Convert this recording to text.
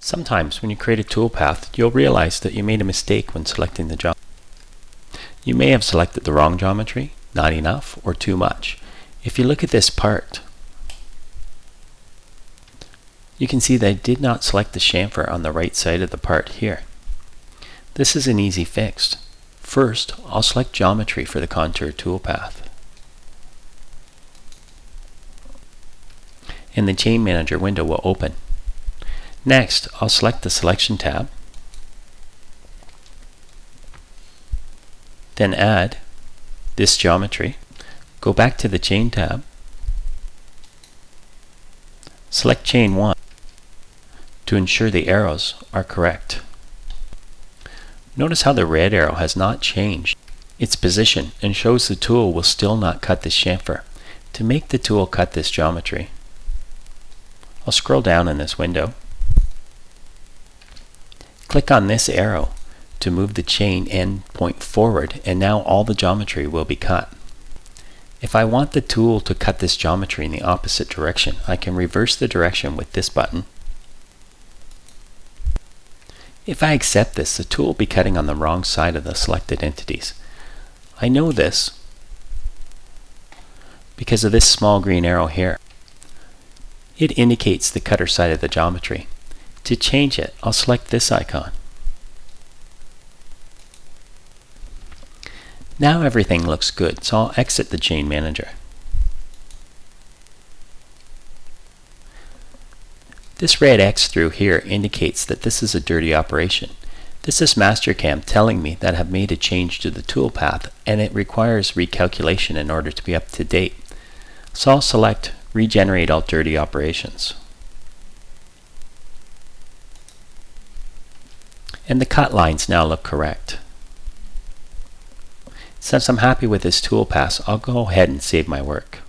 Sometimes when you create a toolpath, you'll realize that you made a mistake when selecting the geometry. You may have selected the wrong geometry, not enough, or too much. If you look at this part, you can see that I did not select the chamfer on the right side of the part here. This is an easy fix. First, I'll select geometry for the contour toolpath. And the chain manager window will open. Next, I'll select the selection tab, then add this geometry, go back to the chain tab, select chain 1 to ensure the arrows are correct. Notice how the red arrow has not changed its position and shows the tool will still not cut this chamfer. To make the tool cut this geometry, I'll scroll down in this window, click on this arrow to move the chain end point forward, and now all the geometry will be cut. If I want the tool to cut this geometry in the opposite direction, I can reverse the direction with this button. If I accept this, the tool will be cutting on the wrong side of the selected entities. I know this because of this small green arrow here. It indicates the cutter side of the geometry. To change it, I'll select this icon. Now everything looks good, so I'll exit the chain manager. This red X through here indicates that this is a dirty operation. This is Mastercam telling me that I have made a change to the toolpath and it requires recalculation in order to be up to date. So I'll select Regenerate All Dirty Operations. And the cut lines now look correct. Since I'm happy with this toolpath, I'll go ahead and save my work.